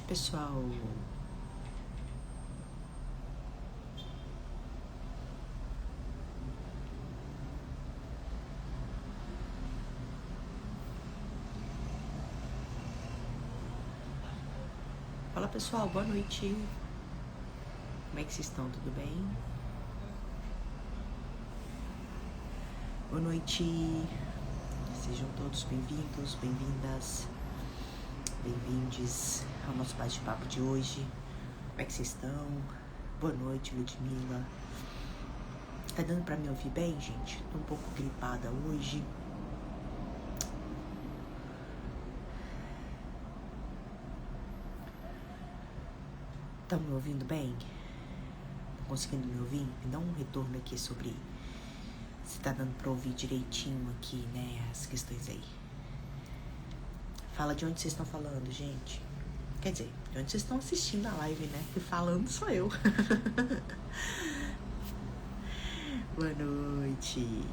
pessoal. Fala, pessoal, boa noite. Como é que vocês estão? Tudo bem? Boa noite. Sejam todos bem-vindos, bem-vindas, bem-vindes ao nosso bate-papo de hoje. Como é que vocês estão? Boa noite, Ludmila. Tá dando pra me ouvir bem, gente? Tô um pouco gripada hoje. Estão me ouvindo bem? Tá conseguindo me ouvir? Me dá um retorno aqui sobre se tá dando pra ouvir direitinho aqui, né? As questões aí. Fala de onde vocês estão falando, gente. Quer dizer, de onde vocês estão assistindo a live, né? Que falando sou eu. Boa noite.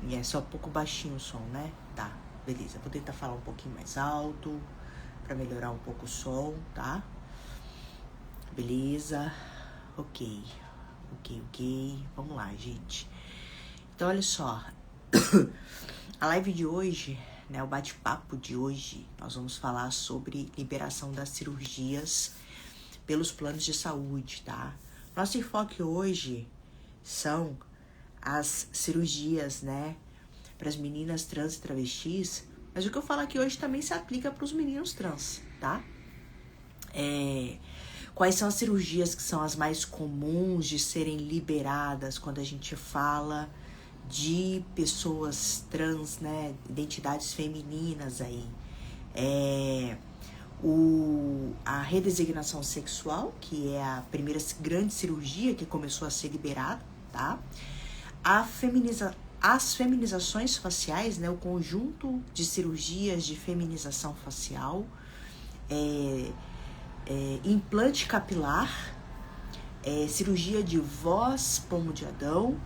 E é só um pouco baixinho o som, né? Tá, beleza. Vou tentar falar um pouquinho mais alto pra melhorar um pouco o som, tá? Beleza. Ok. Vamos lá, gente. Então, olha só. A live de hoje, né? O bate-papo de hoje, nós vamos falar sobre liberação das cirurgias pelos planos de saúde, tá? Nosso enfoque hoje são as cirurgias, né? Para as meninas trans e travestis. Mas o que eu falo aqui hoje também se aplica para os meninos trans, tá? Quais são as cirurgias que são as mais comuns de serem liberadas quando a gente fala de pessoas trans, né? Identidades femininas aí. A redesignação sexual, que é a primeira grande cirurgia que começou a ser liberada, tá? As feminizações faciais, né? O conjunto de cirurgias de feminização facial, implante capilar, cirurgia de voz, pomo de Adão,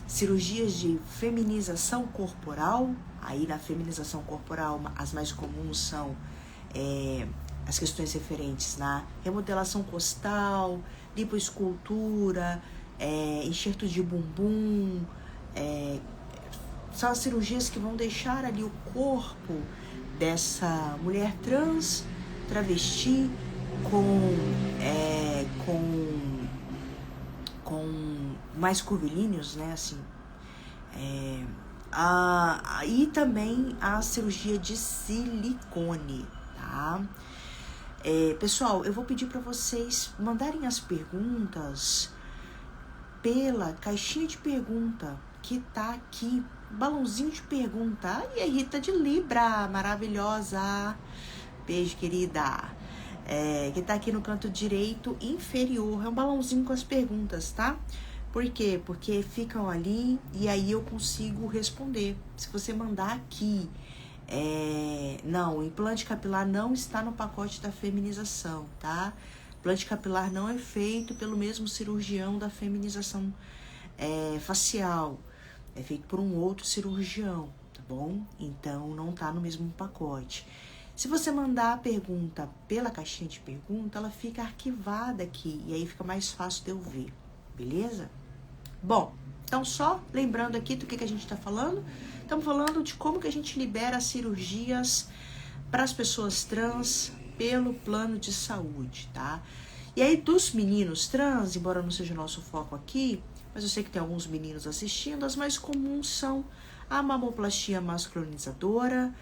cirurgias de feminização corporal. Aí na feminização corporal as mais comuns são as questões referentes na remodelação costal, lipoescultura, enxerto de bumbum. São as cirurgias que vão deixar ali o corpo dessa mulher trans, travesti, com mais curvilíneos, né, assim. E também a cirurgia de silicone, tá? Pessoal, eu vou pedir para vocês mandarem as perguntas pela caixinha de pergunta que tá aqui, balãozinho de pergunta. E a Rita de Libra, maravilhosa, beijo, querida. Que tá aqui no canto direito inferior, é um balãozinho com as perguntas, tá? Por quê? Porque ficam ali e aí eu consigo responder. Se você mandar aqui, não, o implante capilar não está no pacote da feminização, tá? Implante capilar não é feito pelo mesmo cirurgião da feminização facial, é feito por um outro cirurgião, tá bom? Então não tá no mesmo pacote. Se você mandar a pergunta pela caixinha de pergunta, ela fica arquivada aqui e aí fica mais fácil de eu ver, beleza? Bom, então só lembrando aqui do que a gente está falando. Estamos falando de como que a gente libera cirurgias para as pessoas trans pelo plano de saúde, tá? E aí dos meninos trans, embora não seja o nosso foco aqui, mas eu sei que tem alguns meninos assistindo, as mais comuns são a mamoplastia masculinizadora,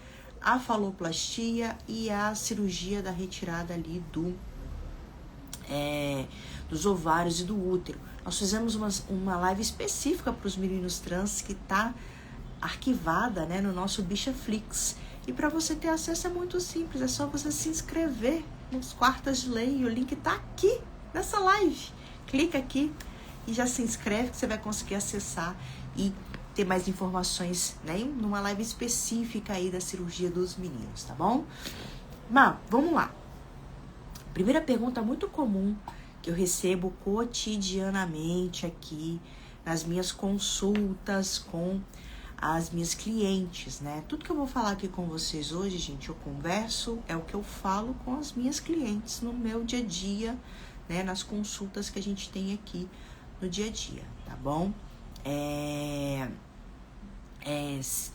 a faloplastia e a cirurgia da retirada ali dos ovários e do útero. Nós fizemos uma live específica para os meninos trans que tá arquivada, né, no nosso Bichaflix. E para você ter acesso é muito simples, é só você se inscrever nos Quartas de Lei. E o link tá aqui nessa live. Clica aqui e já se inscreve que você vai conseguir acessar e ter mais informações, né, numa live específica aí da cirurgia dos meninos, tá bom? Mas, vamos lá. Primeira pergunta muito comum que eu recebo cotidianamente aqui nas minhas consultas com às minhas clientes, né? Tudo que eu vou falar aqui com vocês hoje, gente, eu converso, é o que eu falo com as minhas clientes no meu dia a dia, né? Nas consultas que a gente tem aqui no dia a dia, tá bom?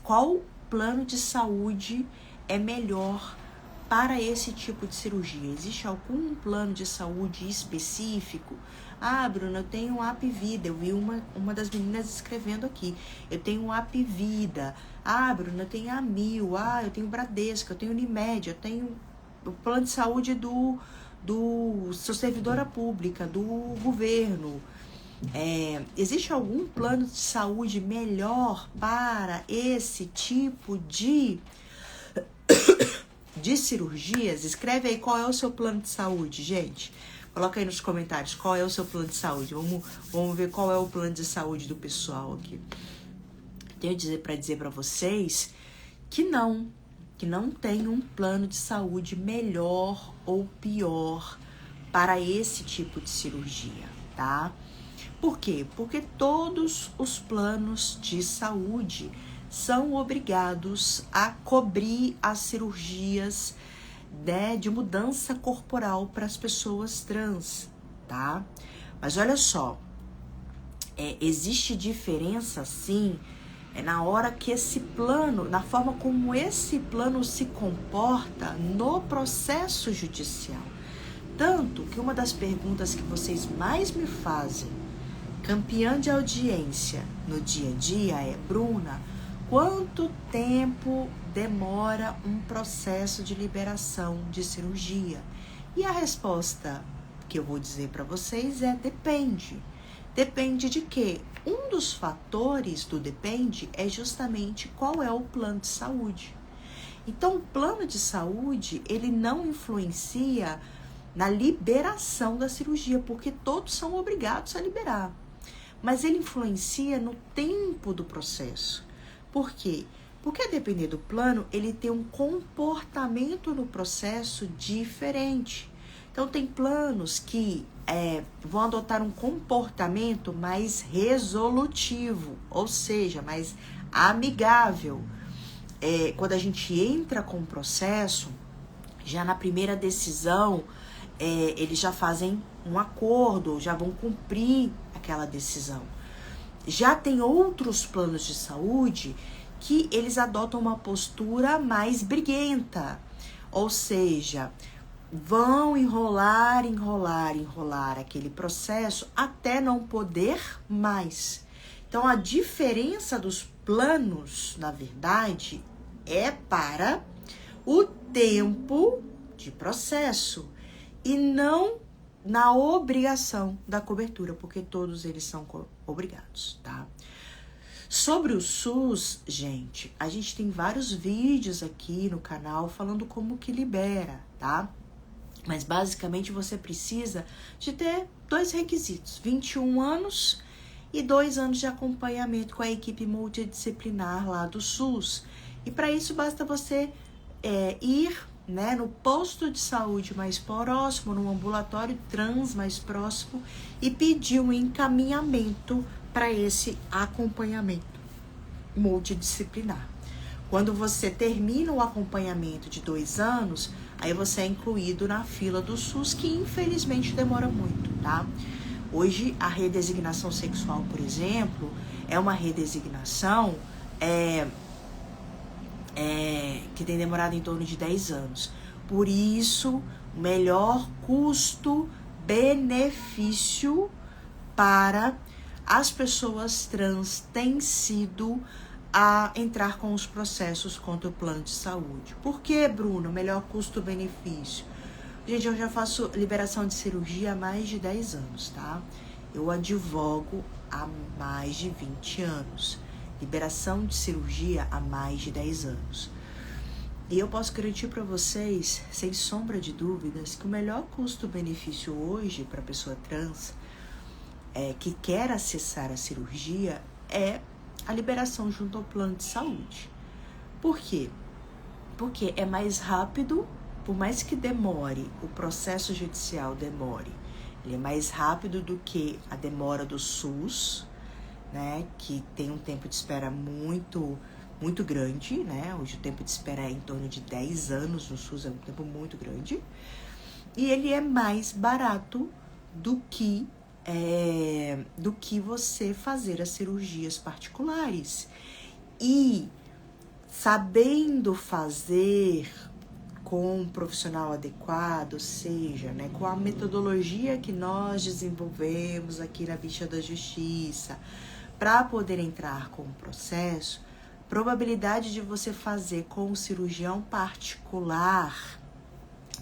Qual plano de saúde é melhor para esse tipo de cirurgia? Existe algum plano de saúde específico? Ah, Bruna, eu tenho um Apvida. Eu vi uma das meninas escrevendo aqui. Eu tenho um Apvida. Ah, Bruna, eu tenho a Amil. Ah, eu tenho Bradesco, eu tenho Unimed, eu tenho o plano de saúde sou servidora pública, do governo. Existe algum plano de saúde melhor para esse tipo de cirurgias? Escreve aí qual é o seu plano de saúde, gente. Coloca aí nos comentários qual é o seu plano de saúde. Vamos ver qual é o plano de saúde do pessoal aqui. Tenho para dizer para vocês que não tem um plano de saúde melhor ou pior para esse tipo de cirurgia, tá? Por quê? Porque todos os planos de saúde são obrigados a cobrir as cirurgias, né, de mudança corporal para as pessoas trans, tá? Mas olha só, existe diferença sim, na hora que esse plano, na forma como esse plano se comporta no processo judicial. Tanto que uma das perguntas que vocês mais me fazem, campeã de audiência no dia a dia, é: Bruna, quanto tempo demora um processo de liberação de cirurgia? E a resposta que eu vou dizer para vocês é: depende. Depende de quê? Um dos fatores do depende é justamente qual é o plano de saúde. Então, o plano de saúde, ele não influencia na liberação da cirurgia, porque todos são obrigados a liberar. Mas ele influencia no tempo do processo. Por quê? Porque, a depender do plano, ele tem um comportamento no processo diferente. Então, tem planos que vão adotar um comportamento mais resolutivo, ou seja, mais amigável. Quando a gente entra com o processo, já na primeira decisão, eles já fazem um acordo, já vão cumprir aquela decisão. Já tem outros planos de saúde que eles adotam uma postura mais briguenta, ou seja, vão enrolar aquele processo até não poder mais. Então, a diferença dos planos, na verdade, é para o tempo de processo e não na obrigação da cobertura, porque todos eles são obrigados, tá? Sobre o SUS, gente, a gente tem vários vídeos aqui no canal falando como que libera, tá? Mas basicamente você precisa de ter 2 requisitos: 21 anos e 2 anos de acompanhamento com a equipe multidisciplinar lá do SUS. E para isso basta você ir, né, no posto de saúde mais próximo, no ambulatório trans mais próximo e pedir um encaminhamento para esse acompanhamento multidisciplinar. Quando você termina o acompanhamento de 2 anos, aí você é incluído na fila do SUS, que infelizmente demora muito, tá? Hoje, a redesignação sexual, por exemplo, é uma redesignação que tem demorado em torno de 10 anos. Por isso, o melhor custo-benefício para as pessoas trans tem sido a entrar com os processos contra o plano de saúde. Por que, Bruno, melhor custo-benefício? Gente, eu já faço liberação de cirurgia há mais de 10 anos, tá? Eu advogo há mais de 20 anos. Liberação de cirurgia há mais de 10 anos. E eu posso garantir para vocês, sem sombra de dúvidas, que o melhor custo-benefício hoje para a pessoa trans que quer acessar a cirurgia é a liberação junto ao plano de saúde. Por quê? Porque é mais rápido, por mais que demore, o processo judicial demore, ele é mais rápido do que a demora do SUS, né, que tem um tempo de espera muito grande, né? Hoje o tempo de espera é em torno de 10 anos no SUS, é um tempo muito grande. E ele é mais barato do que você fazer as cirurgias particulares. E sabendo fazer com um profissional adequado, ou seja, né, com a metodologia que nós desenvolvemos aqui na Bicha da Justiça, para poder entrar com o processo, probabilidade de você fazer com o cirurgião particular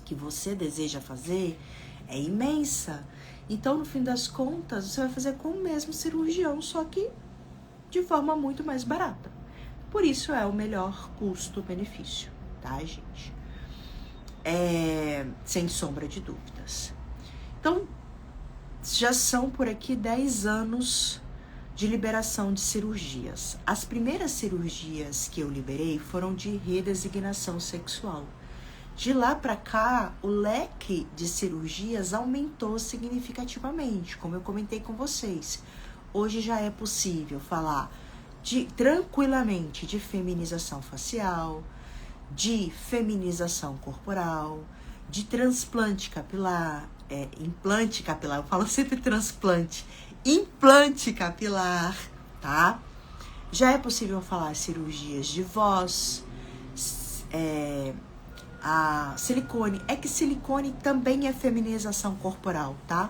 que você deseja fazer é imensa. Então, no fim das contas, você vai fazer com o mesmo cirurgião, só que de forma muito mais barata. Por isso é o melhor custo-benefício, tá, gente? Sem sombra de dúvidas. Então, já são por aqui 10 anos de liberação de cirurgias. As primeiras cirurgias que eu liberei foram de redesignação sexual. De lá para cá, o leque de cirurgias aumentou significativamente, como eu comentei com vocês. Hoje já é possível falar tranquilamente de feminização facial, de feminização corporal, de transplante capilar, implante capilar, eu falo sempre transplante, implante capilar, tá? Já é possível falar cirurgias de voz, a silicone. É que silicone também é feminização corporal, tá?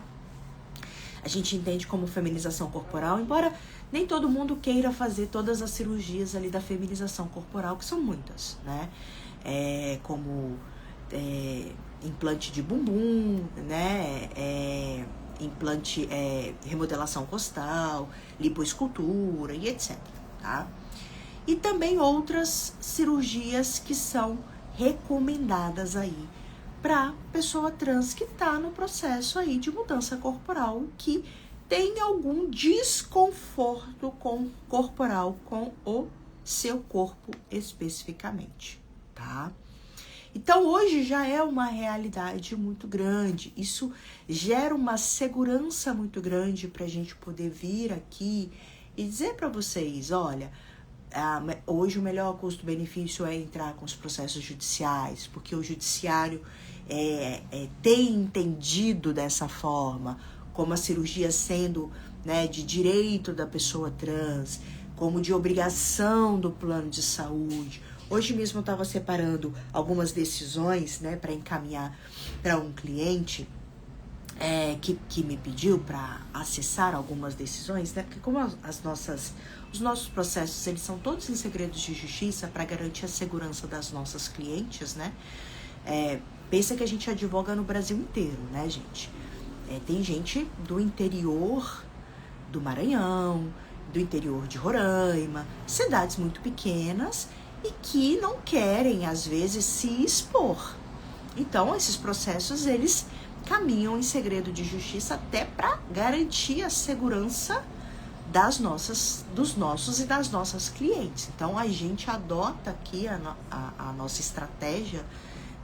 A gente entende como feminização corporal, embora nem todo mundo queira fazer todas as cirurgias ali da feminização corporal, que são muitas, né? Como implante de bumbum, né? Implante, remodelação costal, lipoescultura e etc, tá? E também outras cirurgias que são recomendadas aí para pessoa trans que está no processo aí de mudança corporal, que tem algum desconforto corporal com o seu corpo especificamente, tá? Então, hoje já é uma realidade muito grande. Isso gera uma segurança muito grande para a gente poder vir aqui e dizer para vocês, olha, hoje o melhor custo-benefício é entrar com os processos judiciais, porque o judiciário tem entendido dessa forma, como a cirurgia sendo, né, de direito da pessoa trans, como de obrigação do plano de saúde. Hoje mesmo eu estava separando algumas decisões, né, para encaminhar para um cliente que me pediu para acessar algumas decisões, né, porque como os nossos processos, eles são todos em segredos de justiça para garantir a segurança das nossas clientes, né? Pensa que a gente advoga no Brasil inteiro, né, gente? Tem gente do interior do Maranhão, do interior de Roraima, cidades muito pequenas e que não querem, às vezes, se expor. Então, esses processos, eles caminham em segredo de justiça até para garantir a segurança dos nossos e das nossas clientes. Então, a gente adota aqui a nossa estratégia,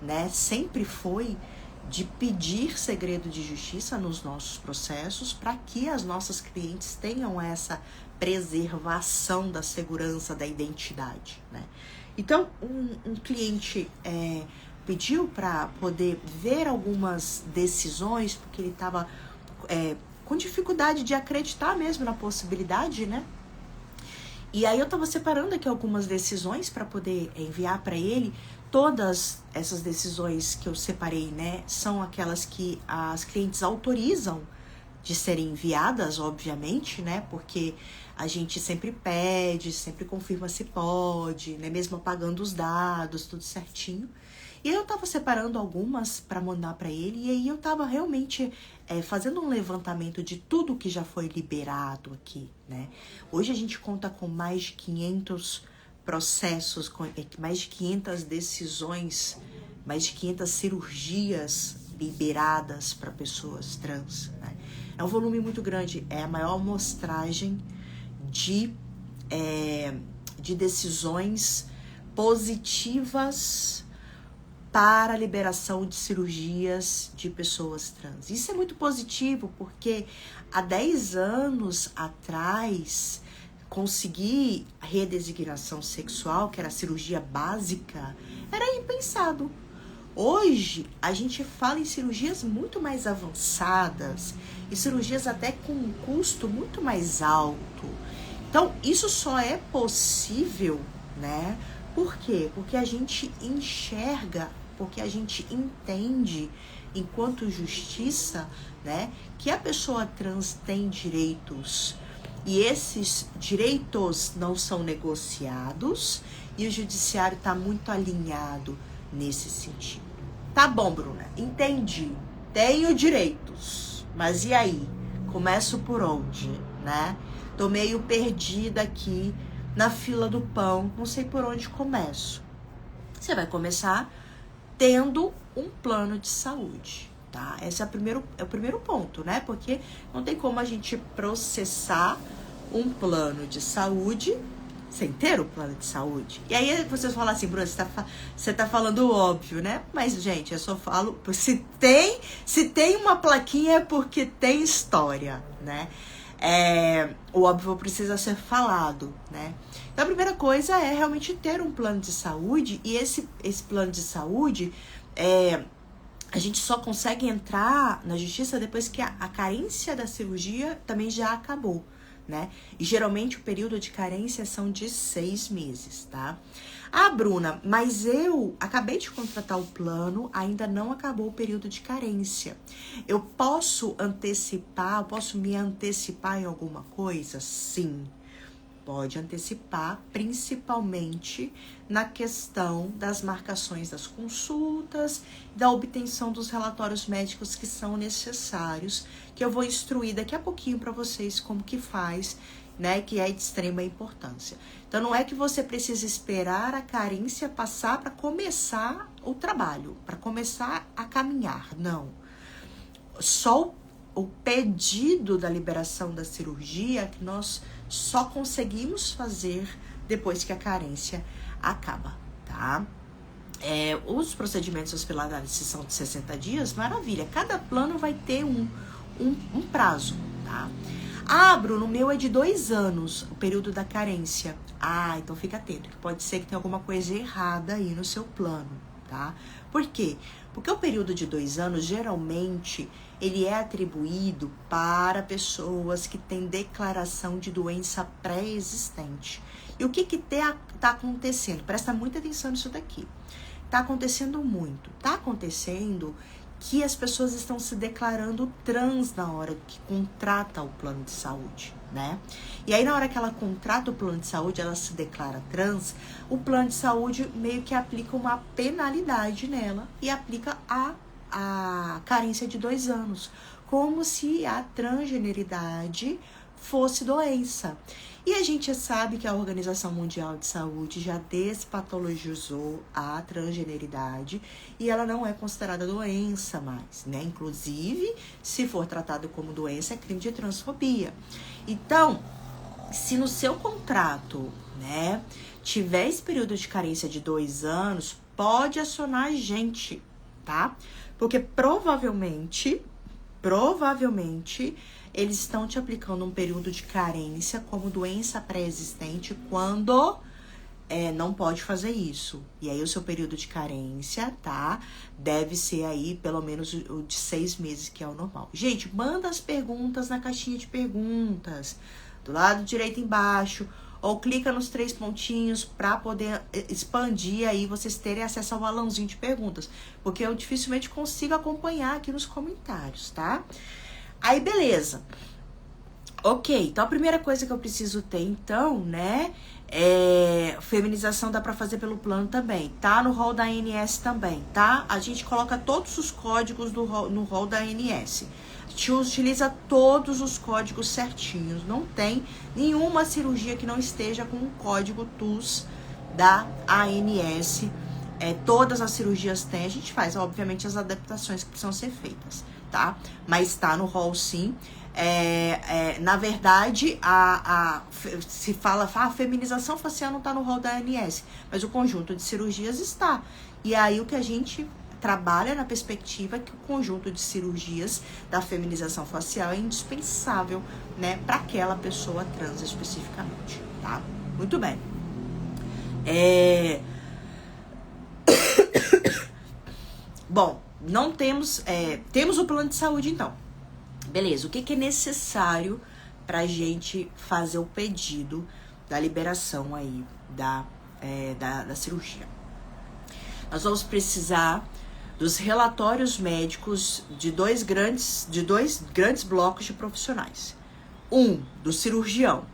né, sempre foi de pedir segredo de justiça nos nossos processos para que as nossas clientes tenham essa preservação da segurança da identidade, né? Então, um cliente pediu para poder ver algumas decisões, porque ele estava com dificuldade de acreditar mesmo na possibilidade, né? E aí eu estava separando aqui algumas decisões para poder enviar para ele. Todas essas decisões que eu separei, né, são aquelas que as clientes autorizam de serem enviadas, obviamente, né, porque a gente sempre pede, sempre confirma se pode, né, mesmo apagando os dados, tudo certinho. E aí eu tava separando algumas para mandar para ele, e aí eu tava realmente fazendo um levantamento de tudo que já foi liberado aqui, né. Hoje a gente conta com mais de 500 processos, com mais de 500 decisões, mais de 500 cirurgias liberadas para pessoas trans, né? É um volume muito grande, é a maior amostragem de decisões positivas para a liberação de cirurgias de pessoas trans. Isso é muito positivo, porque há 10 anos atrás conseguir redesignação sexual, que era a cirurgia básica, era impensado. Hoje, a gente fala em cirurgias muito mais avançadas e cirurgias até com um custo muito mais alto. Então, isso só é possível, né? Por quê? Porque a gente enxerga, porque a gente entende, enquanto justiça, né, que a pessoa trans tem direitos e esses direitos não são negociados e o judiciário está muito alinhado nesse sentido. Tá bom, Bruna, entendi. Tenho direitos, mas e aí? Começo por onde, né? Tô meio perdida aqui na fila do pão, não sei por onde começo. Você vai começar tendo um plano de saúde, tá? Esse é o primeiro ponto, né? Porque não tem como a gente processar um plano de saúde sem ter o plano de saúde. E aí vocês falam assim, Bruna, você tá falando óbvio, né? Mas, gente, eu só falo, se tem uma plaquinha é porque tem história, né? O óbvio precisa ser falado, né? Então, a primeira coisa é realmente ter um plano de saúde, e esse plano de saúde, a gente só consegue entrar na justiça depois que a carência da cirurgia também já acabou, né? E geralmente o período de carência são de 6 meses, tá? Ah, Bruna, mas eu acabei de contratar o plano, ainda não acabou o período de carência. Eu posso antecipar, posso me antecipar em alguma coisa? Sim, pode antecipar, principalmente na questão das marcações das consultas, da obtenção dos relatórios médicos que são necessários, que eu vou instruir daqui a pouquinho para vocês como que faz, né, que é de extrema importância. Então, não é que você precisa esperar a carência passar para começar o trabalho, para começar a caminhar, não. Só o pedido da liberação da cirurgia que nós só conseguimos fazer depois que a carência acaba, tá? Os procedimentos hospitalares são de 60 dias, maravilha. Cada plano vai ter um prazo, tá? Ah, Bruno, o meu é de 2 anos, o período da carência. Ah, então fica atento, que pode ser que tenha alguma coisa errada aí no seu plano, tá? Por quê? Porque o período de 2 anos, geralmente, ele é atribuído para pessoas que têm declaração de doença pré-existente. E o que tá acontecendo? Presta muita atenção nisso daqui. Tá acontecendo muito. Tá acontecendo que as pessoas estão se declarando trans na hora que contrata o plano de saúde, né? E aí, na hora que ela contrata o plano de saúde, ela se declara trans, o plano de saúde meio que aplica uma penalidade nela e aplica a carência de 2 anos, como se a transgeneridade fosse doença. E a gente sabe que a Organização Mundial de Saúde já despatologizou a transgeneridade e ela não é considerada doença mais, né? Inclusive, se for tratado como doença, é crime de transfobia. Então, se no seu contrato, né, tiver esse período de carência de 2 anos, pode acionar a gente, tá? Porque provavelmente, eles estão te aplicando um período de carência como doença pré-existente quando não pode fazer isso. E aí o seu período de carência, tá? Deve ser aí pelo menos o de 6 meses, que é o normal. Gente, manda as perguntas na caixinha de perguntas, do lado direito embaixo, ou clica nos 3 pontinhos para poder expandir aí, vocês terem acesso ao balãozinho de perguntas, porque eu dificilmente consigo acompanhar aqui nos comentários, tá? Aí, beleza. Ok, então a primeira coisa que eu preciso ter, então, né, feminização dá pra fazer pelo plano também, tá? No rol da ANS também, tá? A gente coloca todos os códigos no rol da ANS. A gente utiliza todos os códigos certinhos. Não tem nenhuma cirurgia que não esteja com o código TUS da ANS. Todas as cirurgias têm. A gente faz, obviamente, as adaptações que precisam ser feitas, tá? Mas tá no rol, sim. Na verdade, se fala, a feminização facial não tá no rol da ANS, mas o conjunto de cirurgias está. E aí o que a gente trabalha na perspectiva que o conjunto de cirurgias da feminização facial é indispensável, né, para aquela pessoa trans especificamente. tá? Muito bem. Bom, não temos... temos o plano de saúde, então. Beleza, o que é necessário pra gente fazer o pedido da liberação aí da cirurgia? Nós vamos precisar dos relatórios médicos de dois grandes blocos de profissionais. Do cirurgião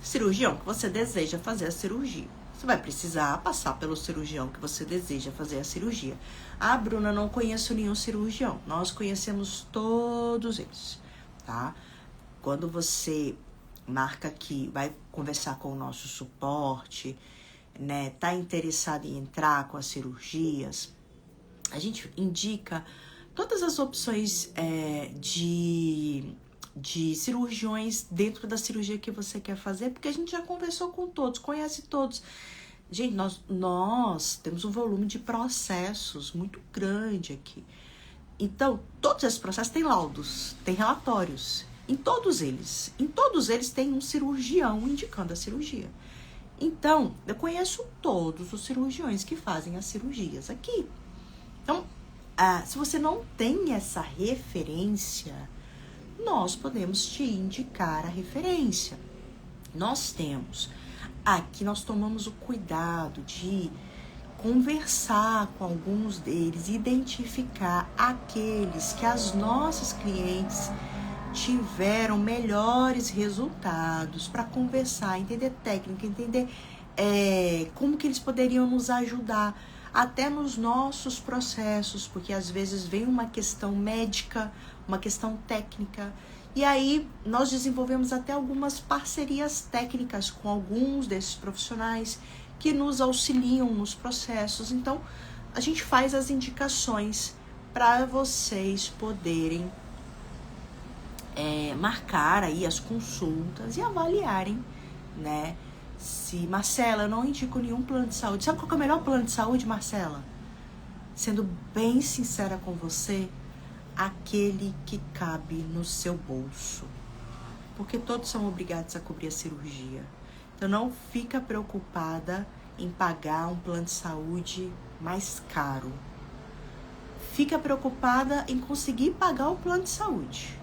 que você deseja fazer a cirurgia. Você vai precisar passar pelo cirurgião que você deseja fazer a cirurgia. Ah, Bruna, não conheço nenhum cirurgião. Nós conhecemos todos eles, tá? Quando você marca aqui, vai conversar com o nosso suporte, né? Tá interessado em entrar com as cirurgias, a gente indica todas as opções de cirurgiões dentro da cirurgia que você quer fazer, porque a gente já conversou com todos, conhece todos. Gente, nós temos um volume de processos muito grande aqui. Então, todos esses processos têm laudos, têm relatórios. Em todos eles tem um cirurgião indicando a cirurgia. Então, eu conheço todos os cirurgiões que fazem as cirurgias aqui. Então, se você não tem essa referência, nós podemos te indicar a referência. Nós temos. Aqui nós tomamos o cuidado de conversar com alguns deles, identificar aqueles que as nossas clientes tiveram melhores resultados, para conversar, entender técnica, entender como que eles poderiam nos ajudar até nos nossos processos, porque às vezes vem uma questão médica, uma questão técnica, e aí nós desenvolvemos até algumas parcerias técnicas com alguns desses profissionais que nos auxiliam nos processos. Então, a gente faz as indicações para vocês poderem marcar aí as consultas e avaliarem, né? Se, Marcela, eu não indico nenhum plano de saúde. Sabe qual que é o melhor plano de saúde, Marcela? Sendo bem sincera com você, aquele que cabe no seu bolso. Porque todos são obrigados a cobrir a cirurgia. Então não fica preocupada em pagar um plano de saúde mais caro. Fica preocupada em conseguir pagar o plano de saúde,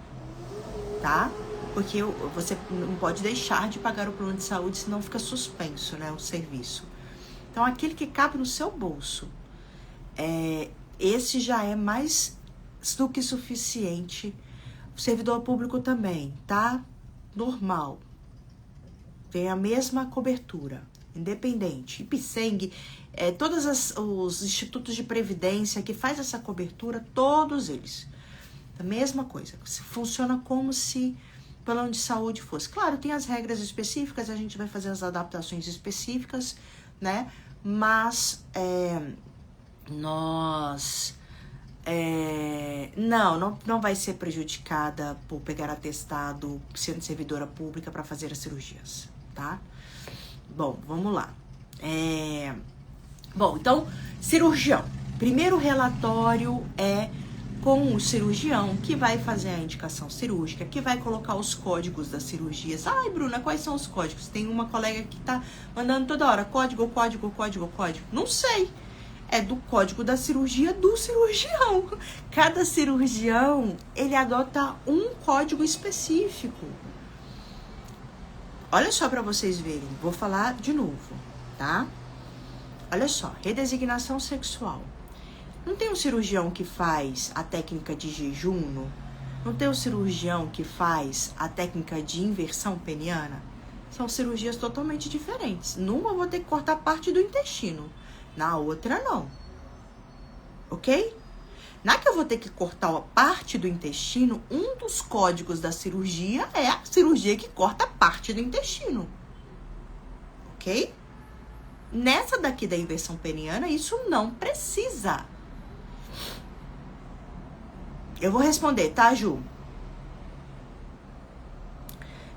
tá? Porque você não pode deixar de pagar o plano de saúde, senão fica suspenso, né, o serviço. Então, aquele que cabe no seu bolso, esse já é mais do que suficiente. O servidor público também, tá? Normal. Tem a mesma cobertura, independente. IPSENG, todos os institutos de previdência que faz essa cobertura, todos eles. A mesma coisa. Funciona como se plano de saúde fosse. Claro, tem as regras específicas, a gente vai fazer as adaptações específicas, né? Mas não vai ser prejudicada por pegar atestado sendo servidora pública para fazer as cirurgias, tá? Bom, vamos lá. Bom, então, cirurgião. Primeiro relatório com o cirurgião que vai fazer a indicação cirúrgica, que vai colocar os códigos das cirurgias. Ai, Bruna, quais são os códigos? Tem uma colega que tá mandando toda hora código. Não sei. É do código da cirurgia do cirurgião. Cada cirurgião, ele adota um código específico. Olha só para vocês verem. Vou falar de novo, tá? Olha só. Redesignação sexual. Não tem um cirurgião que faz a técnica de jejum? Não tem um cirurgião que faz a técnica de inversão peniana? São cirurgias totalmente diferentes. Numa eu vou ter que cortar parte do intestino, na outra não. Ok? Na que eu vou ter que cortar a parte do intestino, um dos códigos da cirurgia é a cirurgia que corta parte do intestino. Ok? Nessa daqui da inversão peniana, isso não precisa. Eu vou responder, tá, Ju?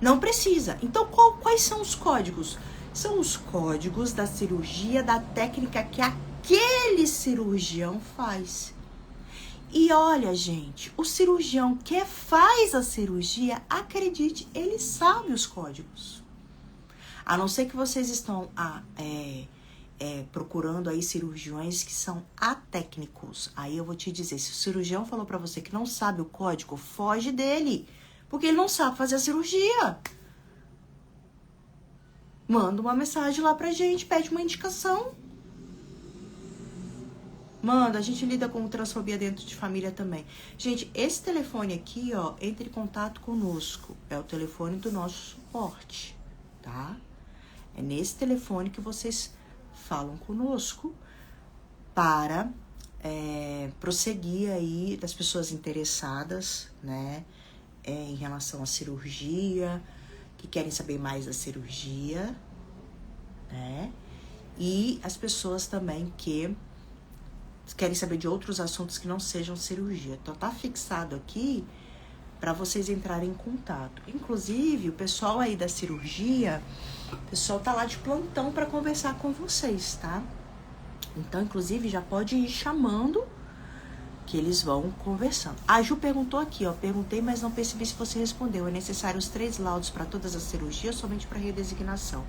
Não precisa. Então, quais são os códigos? São os códigos da cirurgia, da técnica que aquele cirurgião faz. E olha, gente, o cirurgião que faz a cirurgia, acredite, ele sabe os códigos. A não ser que vocês estão procurando aí cirurgiões que são atécnicos. Aí eu vou te dizer, se o cirurgião falou pra você que não sabe o código, foge dele, porque ele não sabe fazer a cirurgia. Manda uma mensagem lá pra gente, pede uma indicação. Manda, a gente lida com transfobia dentro de família também. Gente, esse telefone aqui, ó, entre em contato conosco. É o telefone do nosso suporte, tá? É nesse telefone que vocês falam conosco para prosseguir aí das pessoas interessadas, né? Em relação à cirurgia, que querem saber mais da cirurgia, né? E as pessoas também que querem saber de outros assuntos que não sejam cirurgia. Então tá fixado aqui para vocês entrarem em contato. Inclusive, o pessoal aí da cirurgia, o pessoal tá lá de plantão para conversar com vocês, tá? Então, inclusive, já pode ir chamando que eles vão conversando. A Ju perguntou aqui, ó, perguntei, mas não percebi se você respondeu. É necessário os 3 laudos para todas as cirurgias, somente para redesignação.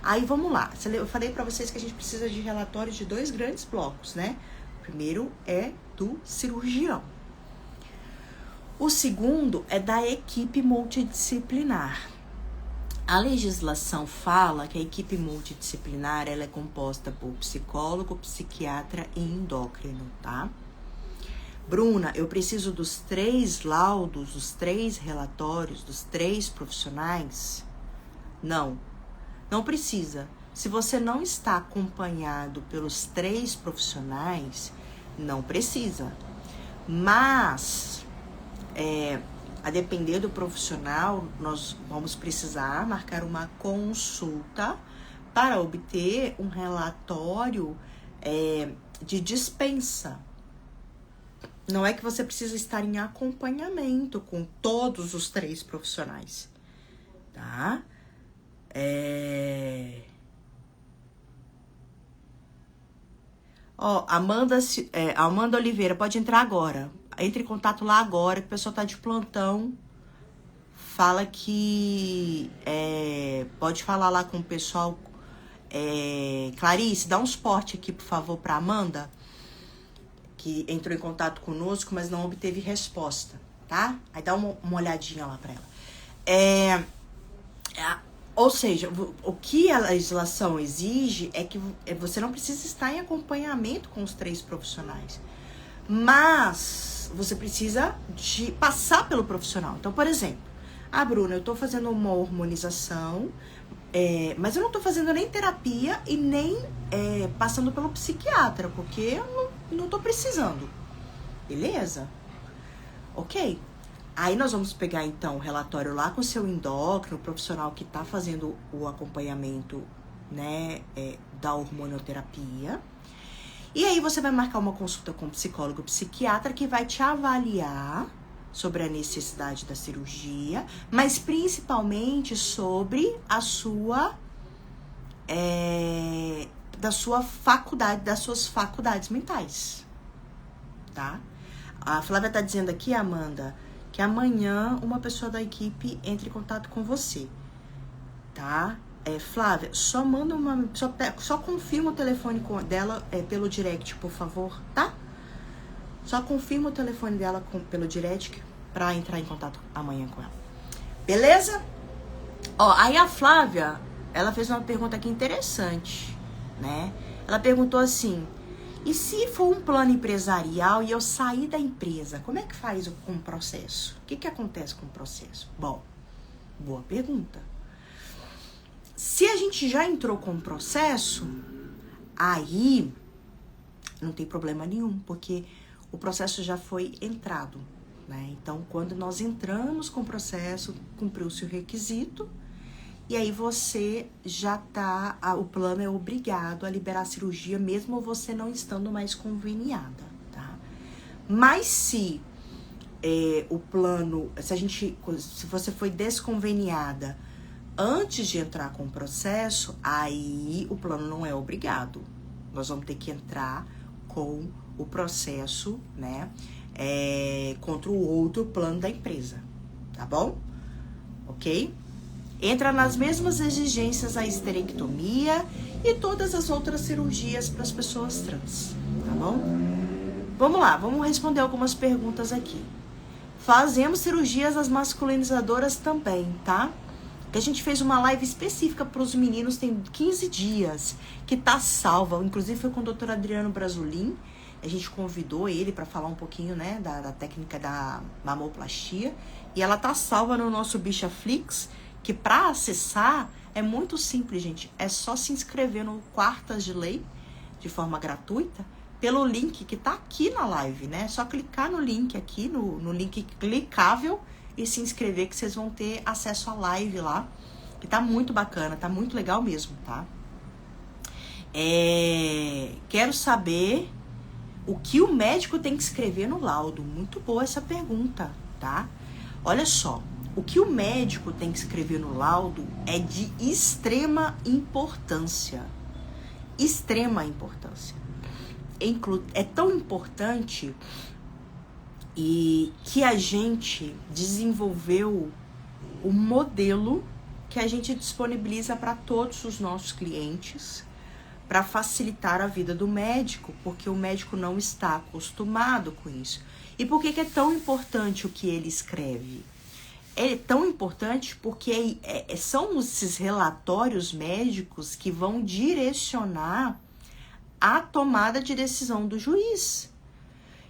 Aí, vamos lá. Eu falei para vocês que a gente precisa de relatórios de 2 grandes blocos, né? O primeiro é do cirurgião. O segundo é da equipe multidisciplinar. A legislação fala que a equipe multidisciplinar ela é composta por psicólogo, psiquiatra e endócrino, tá? Bruna, eu preciso dos 3 laudos, dos 3 relatórios, dos 3 profissionais? Não, não precisa. Se você não está acompanhado pelos 3 profissionais, não precisa. Mas, a depender do profissional, nós vamos precisar marcar uma consulta para obter um relatório de dispensa. Não é que você precisa estar em acompanhamento com todos os 3 profissionais, tá? Ó, Amanda Oliveira, pode entrar agora. Entre em contato lá agora, que o pessoal tá de plantão. Fala que pode falar lá com o pessoal. Clarice, dá um suporte aqui, por favor, pra Amanda, que entrou em contato conosco, mas não obteve resposta, tá? Aí dá uma olhadinha lá pra ela. Ou seja, o que a legislação exige é que você não precisa estar em acompanhamento com os 3 profissionais. Mas você precisa de passar pelo profissional. Então, por exemplo, Bruna, eu tô fazendo uma hormonização, mas eu não tô fazendo nem terapia e nem passando pelo psiquiatra, porque eu não tô precisando. Beleza? Ok. Aí nós vamos pegar, então, o relatório lá com o seu endócrino, o profissional que tá fazendo o acompanhamento, né, da hormonioterapia. E aí você vai marcar uma consulta com o psicólogo, psiquiatra, que vai te avaliar sobre a necessidade da cirurgia, mas principalmente sobre a sua, das suas faculdades mentais, tá? A Flávia tá dizendo aqui, Amanda, que amanhã uma pessoa da equipe entre em contato com você, tá? Flávia, só manda só confirma o telefone dela pelo direct, por favor, tá? Só confirma o telefone dela pelo direct pra entrar em contato amanhã com ela. Beleza? Ó, aí a Flávia, ela fez uma pergunta aqui interessante, né? Ela perguntou assim: e se for um plano empresarial e eu sair da empresa, como é que faz com o processo? O que acontece com o processo? Bom, boa pergunta. Se a gente já entrou com o processo, aí não tem problema nenhum, porque o processo já foi entrado, né? Então, quando nós entramos com o processo, cumpriu-se o requisito, e aí você já tá, o plano é obrigado a liberar a cirurgia, mesmo você não estando mais conveniada, tá? Mas se o plano, se você foi desconveniada antes de entrar com o processo, aí o plano não é obrigado. Nós vamos ter que entrar com o processo, né, contra o outro plano da empresa, tá bom? Ok? Entra nas mesmas exigências a esterectomia e todas as outras cirurgias para as pessoas trans, tá bom? Vamos lá, vamos responder algumas perguntas aqui. Fazemos cirurgias às masculinizadoras também, tá? Que a gente fez uma live específica para os meninos, tem 15 dias, que tá salva. Inclusive foi com o Dr. Adriano Brasolin. A gente convidou ele para falar um pouquinho, né, da técnica da mamoplastia. E ela tá salva no nosso Bichaflix, que para acessar é muito simples, gente. É só se inscrever no Quartas de Lei, de forma gratuita, pelo link que tá aqui na live, né? É só clicar no link aqui, no link clicável, e se inscrever que vocês vão ter acesso à live lá. Que tá muito bacana, tá muito legal mesmo, tá? Quero saber o que o médico tem que escrever no laudo. Muito boa essa pergunta, tá? Olha só, o que o médico tem que escrever no laudo é de extrema importância. Extrema importância. É tão importante e que a gente desenvolveu o modelo que a gente disponibiliza para todos os nossos clientes para facilitar a vida do médico, porque o médico não está acostumado com isso. E por que é tão importante o que ele escreve? É tão importante porque são esses relatórios médicos que vão direcionar a tomada de decisão do juiz.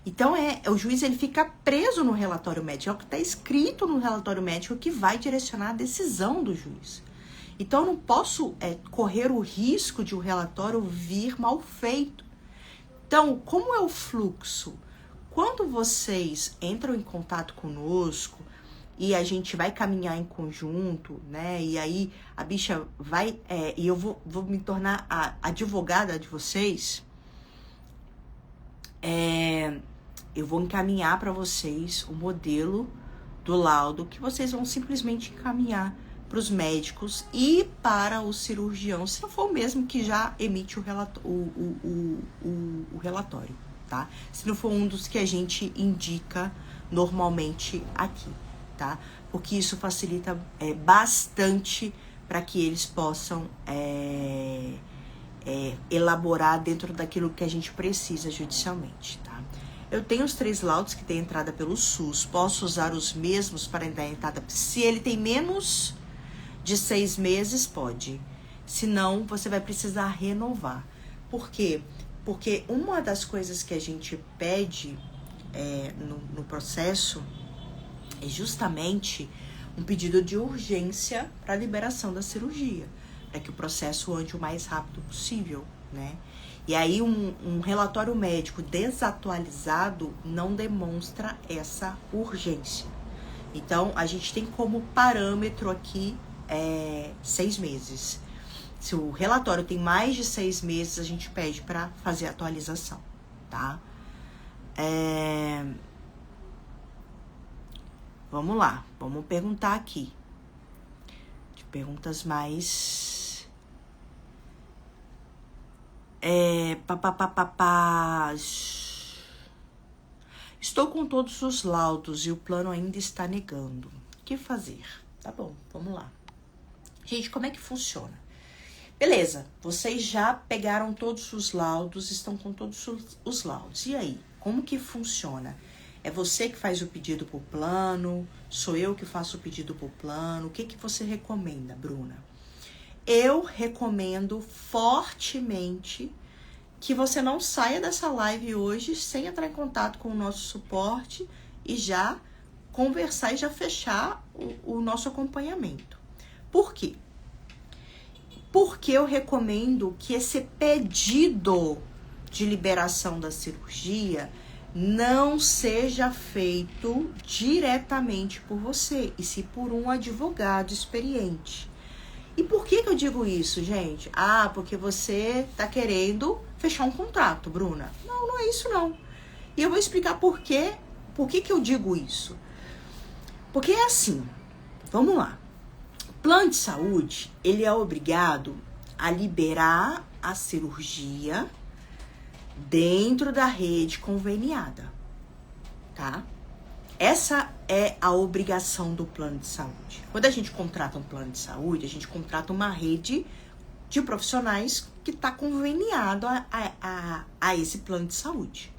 Então, o juiz ele fica preso no relatório médico, é o que está escrito no relatório médico que vai direcionar a decisão do juiz. Então, eu não posso correr o risco de o relatório vir mal feito. Então, como é o fluxo? Quando vocês entram em contato conosco e a gente vai caminhar em conjunto, né? E aí a bicha vai... e eu vou me tornar a advogada de vocês. Eu vou encaminhar para vocês o modelo do laudo que vocês vão simplesmente encaminhar para os médicos e para o cirurgião, se não for o mesmo que já emite o relatório, tá? Se não for um dos que a gente indica normalmente aqui, tá? Porque isso facilita bastante para que eles possam elaborar dentro daquilo que a gente precisa judicialmente, tá? Eu tenho os 3 laudos que tem entrada pelo SUS. Posso usar os mesmos para dar entrada? Se ele tem menos de 6 meses, pode. Se não, você vai precisar renovar. Por quê? Porque uma das coisas que a gente pede no processo é justamente um pedido de urgência para a liberação da cirurgia, para que o processo ande o mais rápido possível, né? E aí um relatório médico desatualizado não demonstra essa urgência. Então, a gente tem como parâmetro aqui 6 meses. Se o relatório tem mais de 6 meses, a gente pede para fazer a atualização, tá? Vamos lá, vamos perguntar aqui. De perguntas mais... Estou com todos os laudos e o plano ainda está negando. O que fazer? Tá bom, vamos lá. Gente, como é que funciona? Beleza, vocês já pegaram todos os laudos, estão com todos os laudos. E aí, como que funciona? É você que faz o pedido pro plano? Sou eu que faço o pedido pro plano? O que você recomenda, Bruna? Eu recomendo fortemente que você não saia dessa live hoje sem entrar em contato com o nosso suporte e já conversar e já fechar o nosso acompanhamento. Por quê? Porque eu recomendo que esse pedido de liberação da cirurgia não seja feito diretamente por você, e sim por um advogado experiente. E por que eu digo isso, gente? Porque você tá querendo fechar um contrato, Bruna. Não, não é isso não. E eu vou explicar por que eu digo isso. Porque é assim, vamos lá. O plano de saúde, ele é obrigado a liberar a cirurgia dentro da rede conveniada, tá? Essa é a obrigação do plano de saúde. Quando a gente contrata um plano de saúde, a gente contrata uma rede de profissionais que está conveniado a esse plano de saúde.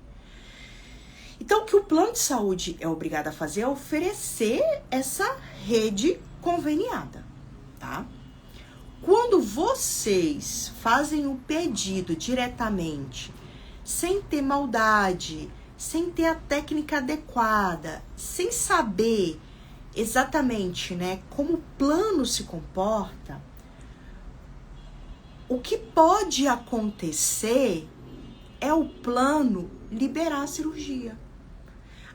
Então, o que o plano de saúde é obrigado a fazer é oferecer essa rede conveniada, tá? Quando vocês fazem o pedido diretamente, sem ter maldade, sem ter a técnica adequada, sem saber exatamente, né, como o plano se comporta, o que pode acontecer é o plano liberar a cirurgia.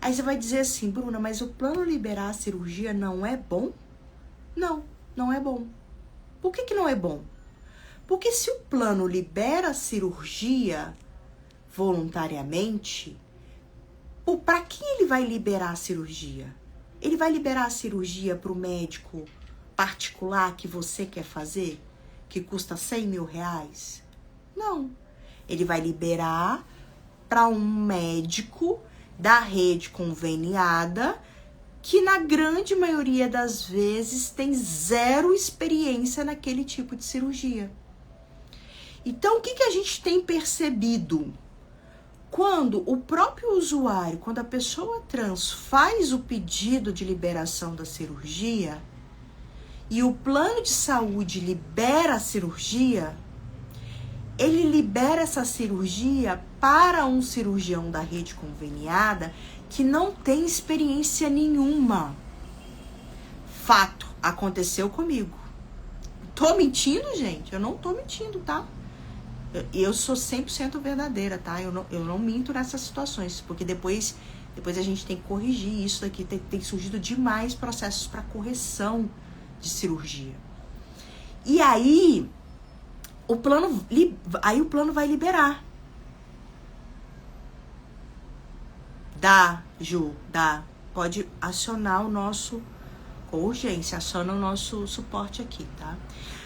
Aí você vai dizer assim, Bruna, mas o plano liberar a cirurgia não é bom? Não, não é bom. Por que não é bom? Porque se o plano libera a cirurgia voluntariamente, para quem ele vai liberar a cirurgia? Ele vai liberar a cirurgia para o médico particular que você quer fazer, que custa 100 mil reais? Não. Ele vai liberar para um médico da rede conveniada, que na grande maioria das vezes tem zero experiência naquele tipo de cirurgia. Então, o que a gente tem percebido? Quando o próprio usuário, quando a pessoa trans faz o pedido de liberação da cirurgia e o plano de saúde libera a cirurgia, ele libera essa cirurgia para um cirurgião da rede conveniada que não tem experiência nenhuma. Fato, aconteceu comigo. Tô mentindo, gente? Eu não tô mentindo, tá? Eu sou 100% verdadeira, tá? Eu não minto nessas situações, porque depois a gente tem que corrigir isso daqui. Tem surgido demais processos para correção de cirurgia. E aí o plano vai liberar. Dá, Ju, dá. Pode acionar o nosso, com urgência, aciona o nosso suporte aqui, tá?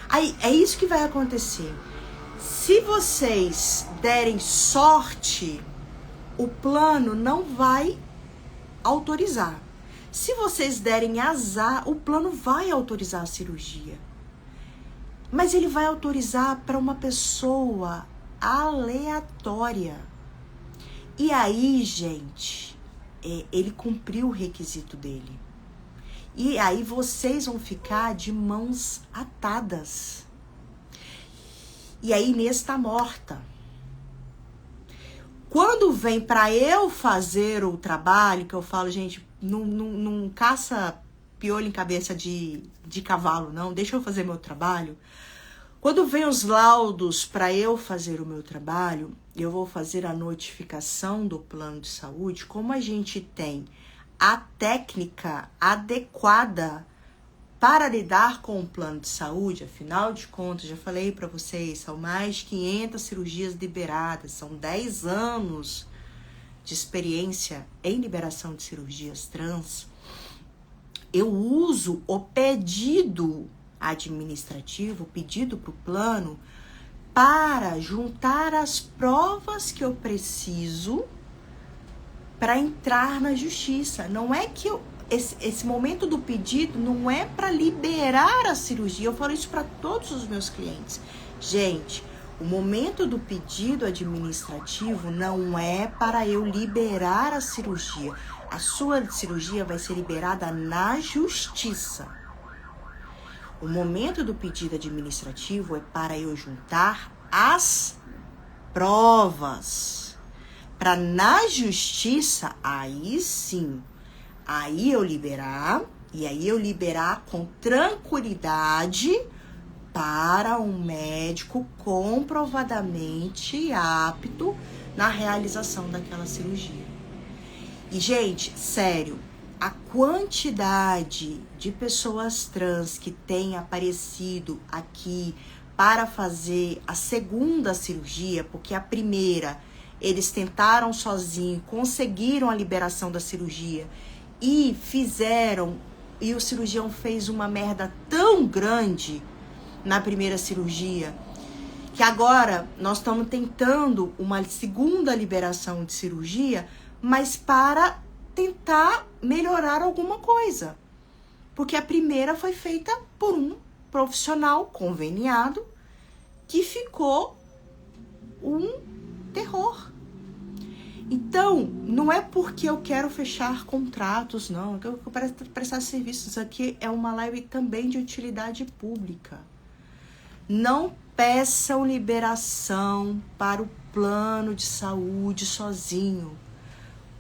Aí, é isso que vai acontecer. Se vocês derem sorte, o plano não vai autorizar. Se vocês derem azar, o plano vai autorizar a cirurgia. Mas ele vai autorizar para uma pessoa aleatória. E aí, gente, ele cumpriu o requisito dele. E aí vocês vão ficar de mãos atadas. E aí Inês tá morta. Quando vem para eu fazer o trabalho, que eu falo, gente, não caça piolho em cabeça de cavalo, não. Deixa eu fazer meu trabalho. Quando vem os laudos para eu fazer o meu trabalho, eu vou fazer a notificação do plano de saúde. Como a gente tem a técnica adequada para lidar com o plano de saúde, afinal de contas, já falei para vocês, são mais de 500 cirurgias liberadas, são 10 anos de experiência em liberação de cirurgias trans. Eu uso o pedido administrativo, o pedido para o plano, para juntar as provas que eu preciso para entrar na justiça. Não é que esse momento do pedido não é para liberar a cirurgia. Eu falo isso para todos os meus clientes. Gente, o momento do pedido administrativo não é para eu liberar a cirurgia. A sua cirurgia vai ser liberada na justiça. O momento do pedido administrativo é para eu juntar as provas. Para na justiça, aí sim, aí eu liberar, e aí eu liberar com tranquilidade para um médico comprovadamente apto na realização daquela cirurgia. E, gente, sério, a quantidade de pessoas trans que têm aparecido aqui para fazer a segunda cirurgia, porque a primeira eles tentaram sozinhos, conseguiram a liberação da cirurgia e fizeram, e o cirurgião fez uma merda tão grande na primeira cirurgia, que agora nós estamos tentando uma segunda liberação de cirurgia, mas para tentar melhorar alguma coisa. Porque a primeira foi feita por um profissional conveniado que ficou um terror. Então, não é porque eu quero fechar contratos, não. Eu quero prestar serviços. Aqui é uma live também de utilidade pública. Não peçam liberação para o plano de saúde sozinho.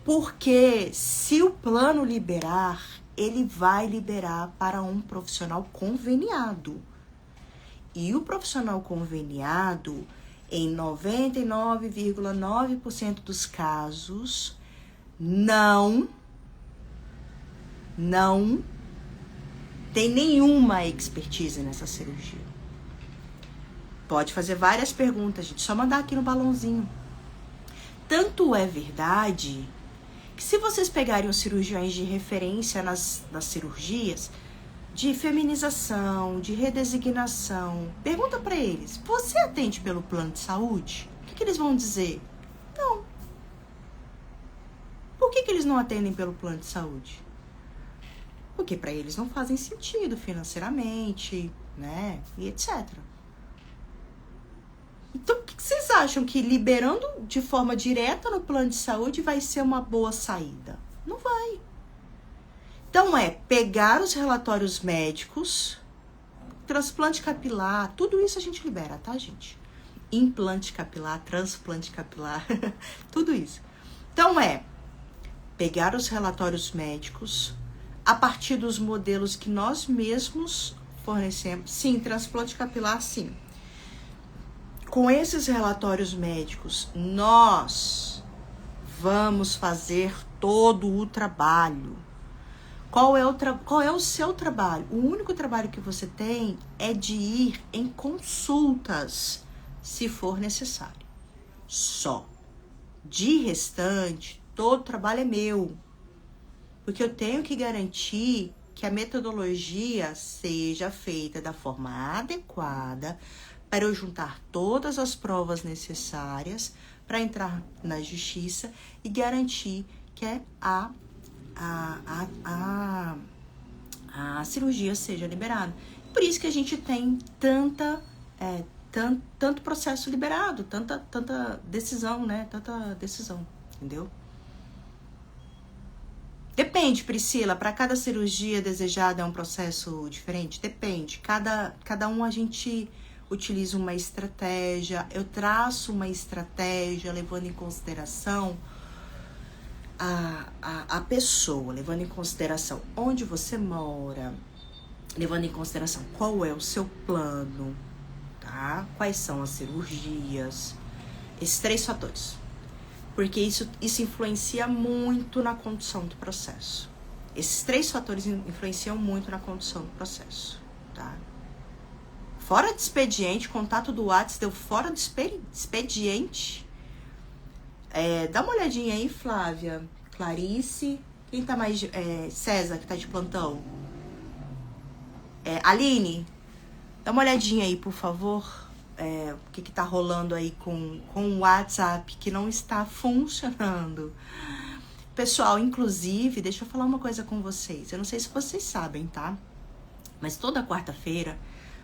Porque se o plano liberar, ele vai liberar para um profissional conveniado. E o profissional conveniado, em 99,9% dos casos, não tem nenhuma expertise nessa cirurgia. Pode fazer várias perguntas, gente, só mandar aqui no balãozinho. Tanto é verdade que se vocês pegarem os cirurgiões de referência nas cirurgias, de feminização, de redesignação, pergunta para eles, você atende pelo plano de saúde? O que eles vão dizer? Não. Por que eles não atendem pelo plano de saúde? Porque para eles não fazem sentido financeiramente, né, e etc. Então, o que vocês acham que liberando de forma direta no plano de saúde vai ser uma boa saída? Não vai. Então, pegar os relatórios médicos, transplante capilar, tudo isso a gente libera, tá, gente? Implante capilar, transplante capilar, tudo isso. Então, pegar os relatórios médicos a partir dos modelos que nós mesmos fornecemos. Sim, transplante capilar, sim. Com esses relatórios médicos, nós vamos fazer todo o trabalho. Qual é o seu trabalho? O único trabalho que você tem é de ir em consultas, se for necessário. Só. De restante, todo trabalho é meu. Porque eu tenho que garantir que a metodologia seja feita da forma adequada para eu juntar todas as provas necessárias para entrar na justiça e garantir que a cirurgia seja liberada. Por isso que a gente tem tanto processo liberado, tanta decisão, né? Tanta decisão, entendeu? Depende, Priscila, para cada cirurgia desejada é um processo diferente? Depende. Cada um a gente utiliza uma estratégia, eu traço uma estratégia levando em consideração a pessoa, levando em consideração onde você mora, levando em consideração qual é o seu plano, tá? Quais são as cirurgias, esses 3 fatores. Porque isso influencia muito na condução do processo. Esses 3 fatores influenciam muito na condução do processo, tá? Fora de expediente, contato do WhatsApp deu fora do expediente. Dá uma olhadinha aí, Flávia, Clarice, quem tá mais... César, que tá de plantão. Aline, dá uma olhadinha aí, por favor, o que tá rolando aí com o WhatsApp, que não está funcionando. Pessoal, inclusive, deixa eu falar uma coisa com vocês. Eu não sei se vocês sabem, tá? Mas toda quarta-feira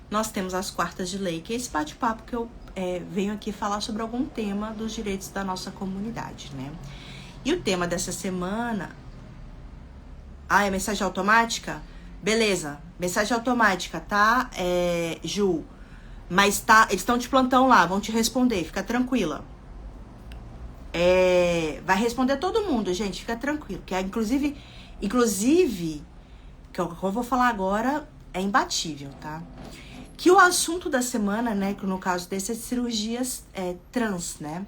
nós temos as quartas de lei, que é esse bate-papo que eu venho aqui falar sobre algum tema dos direitos da nossa comunidade, né? E o tema dessa semana... é mensagem automática? Beleza, mensagem automática, tá, Ju? Mas eles estão de plantão lá, vão te responder, fica tranquila. Vai responder todo mundo, gente, fica tranquilo. Que inclusive, que eu vou falar agora, é imbatível, tá? Que o assunto da semana, né, que no caso dessas cirurgias trans, né?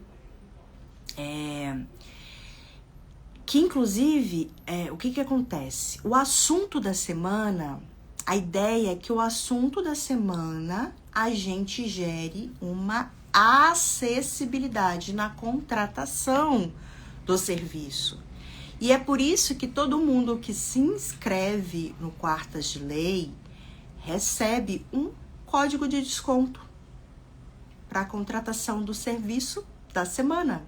Que inclusive, o que acontece? O assunto da semana, a ideia é que o assunto da semana a gente gere uma acessibilidade na contratação do serviço. E é por isso que todo mundo que se inscreve no Quartas de Lei recebe um código de desconto para a contratação do serviço da semana.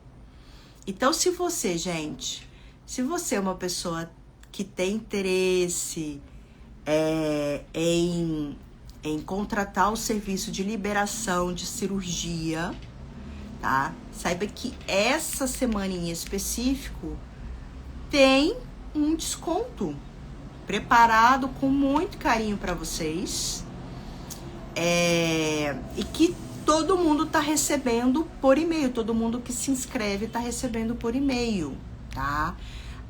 Então, se você, gente, Se você é uma pessoa que tem interesse em contratar o serviço de liberação de cirurgia, tá? Saiba que essa semana em específico tem um desconto preparado com muito carinho para vocês, e que todo mundo tá recebendo por e-mail, todo mundo que se inscreve tá recebendo por e-mail, tá?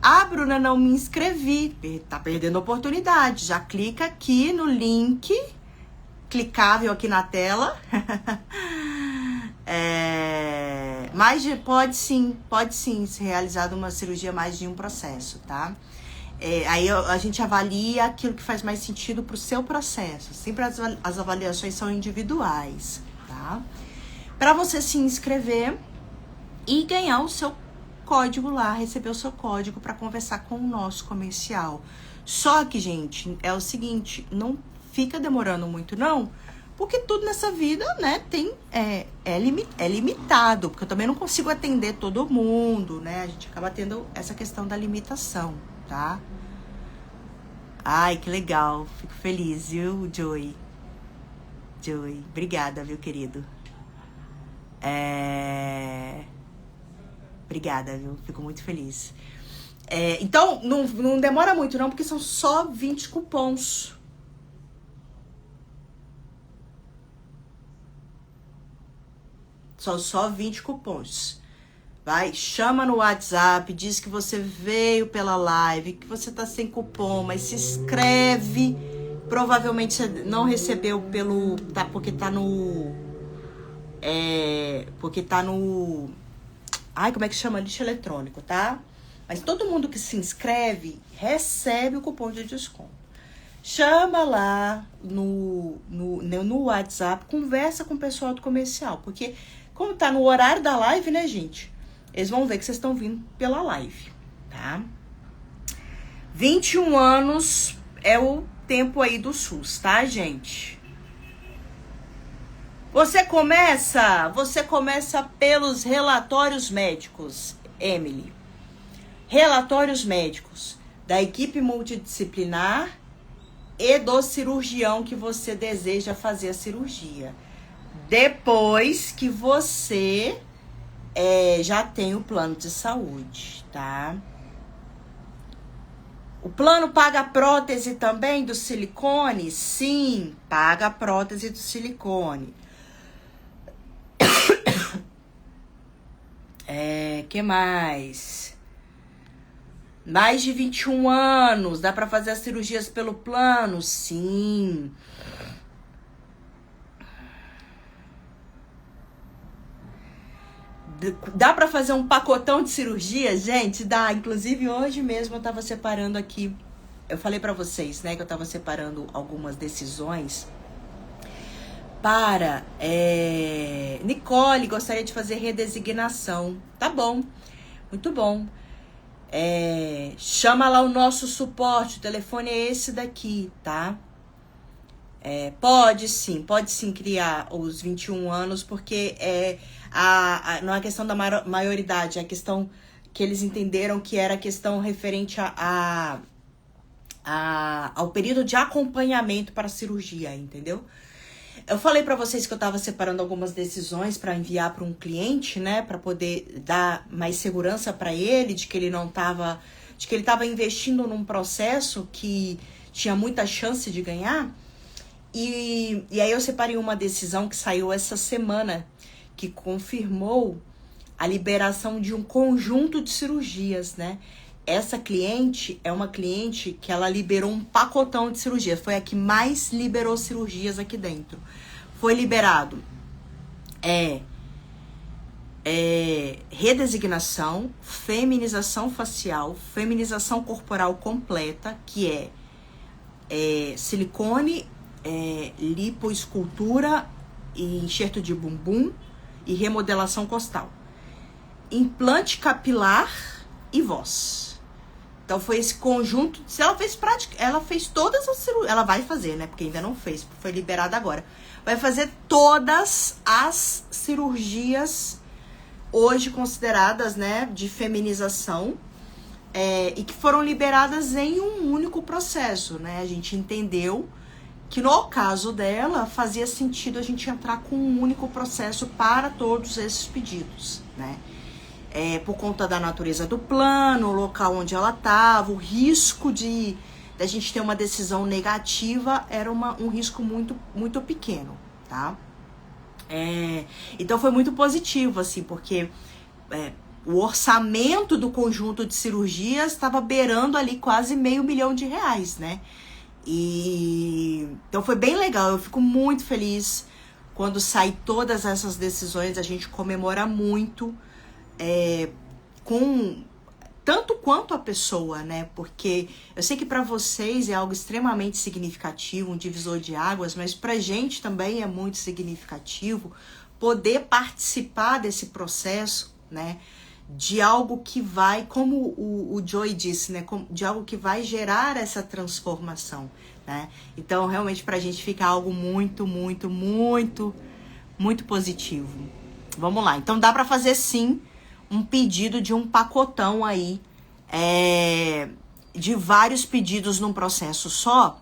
Ah, Bruna, não me inscrevi, tá perdendo oportunidade, já clica aqui no link clicável aqui na tela. Mas pode sim ser realizada uma cirurgia mais de um processo, tá? Aí a gente avalia aquilo que faz mais sentido pro seu processo. Sempre as avaliações são individuais, tá? Para você se inscrever e ganhar o seu código lá, receber o seu código para conversar com o nosso comercial. Só que, gente, é o seguinte, não fica demorando muito não, porque tudo nessa vida, né, é limitado, porque eu também não consigo atender todo mundo, né, a gente acaba tendo essa questão da limitação, tá? Ai, que legal, fico feliz, viu, Joey? Obrigada, viu, querido? Obrigada, viu, fico muito feliz. Então, não demora muito não, porque são só 20 cupons. São só 20 cupons. Vai, chama no WhatsApp, diz que você veio pela live, que você tá sem cupom, mas se inscreve. Provavelmente você não recebeu porque tá no... Ai, como é que chama? Lixo eletrônico, tá? Mas todo mundo que se inscreve recebe o cupom de desconto. Chama lá no WhatsApp, conversa com o pessoal do comercial, porque como tá no horário da live, né, gente? Eles vão ver que vocês estão vindo pela live, tá? 21 anos é o tempo aí do SUS, tá, gente? Você começa pelos relatórios médicos, Emily. Relatórios médicos da equipe multidisciplinar e do cirurgião que você deseja fazer a cirurgia. Depois que você já tem o plano de saúde, tá? O plano paga a prótese também do silicone? Sim, paga a prótese do silicone. Que mais? Mais de 21 anos, dá pra fazer as cirurgias pelo plano? Sim. Dá pra fazer um pacotão de cirurgia? Gente, dá. Inclusive, hoje mesmo eu tava separando aqui. Eu falei pra vocês, né, que eu tava separando algumas decisões para... Nicole, gostaria de fazer redesignação. Tá bom. Muito bom. Chama lá o nosso suporte. O telefone é esse daqui, tá? Pode sim criar os 21 anos, porque não é a questão da maioridade, é a questão que eles entenderam que era a questão referente ao período de acompanhamento para a cirurgia, entendeu? Eu falei para vocês que eu estava separando algumas decisões para enviar para um cliente, né, para poder dar mais segurança para ele de que ele estava investindo num processo que tinha muita chance de ganhar. E aí eu separei uma decisão que saiu essa semana, que confirmou a liberação de um conjunto de cirurgias, né? Essa cliente é uma cliente que ela liberou um pacotão de cirurgias. Foi a que mais liberou cirurgias aqui dentro. Foi liberado redesignação, feminização facial, feminização corporal completa, que é silicone, lipoescultura e enxerto de bumbum e remodelação costal, implante capilar e voz. Então foi esse conjunto. Se ela fez ela fez todas as cirurgias. Ela vai fazer, né? Porque ainda não fez, foi liberada agora. Vai fazer todas as cirurgias hoje consideradas, né, de feminização, e que foram liberadas em um único processo, né? A gente entendeu que no caso dela fazia sentido a gente entrar com um único processo para todos esses pedidos, né? Por conta da natureza do plano, o local onde ela estava, o risco de a gente ter uma decisão negativa era um risco muito, muito pequeno, tá? Então foi muito positivo, assim, porque o orçamento do conjunto de cirurgias estava beirando ali quase R$500 mil, né? Então foi bem legal, eu fico muito feliz quando saem todas essas decisões, a gente comemora muito, com tanto quanto a pessoa, né? Porque eu sei que para vocês é algo extremamente significativo, um divisor de águas, mas pra gente também é muito significativo poder participar desse processo, né? De algo que vai, como o Joy disse, né? De algo que vai gerar essa transformação, né? Então, realmente, pra gente fica algo muito, muito, muito, muito positivo. Vamos lá. Então, dá pra fazer, sim, um pedido de um pacotão aí, de vários pedidos num processo só.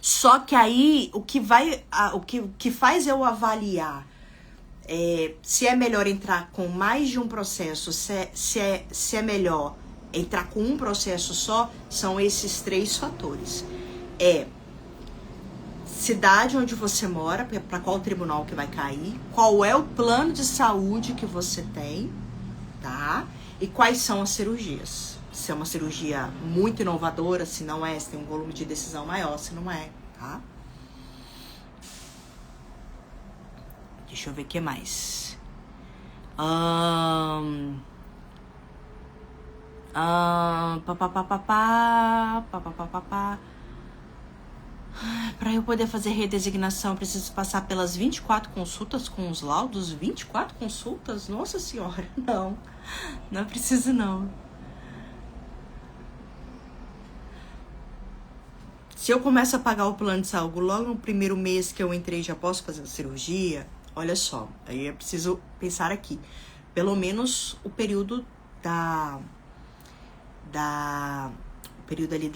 Só que aí, o que faz eu avaliar se é melhor entrar com mais de um processo, se é melhor entrar com um processo só, são esses 3 fatores. Cidade onde você mora, para qual tribunal que vai cair, qual é o plano de saúde que você tem, tá? E quais são as cirurgias. Se é uma cirurgia muito inovadora, se não é, se tem um volume de decisão maior, se não é, tá? Deixa eu ver o que mais. Para eu poder fazer redesignação, eu preciso passar pelas 24 consultas com os laudos? 24 consultas? Nossa senhora, não. Não preciso, não. Se eu começo a pagar o plano de saúde logo no primeiro mês que eu entrei, já posso fazer a cirurgia? Olha só, aí é preciso pensar aqui. Pelo menos o período o período ali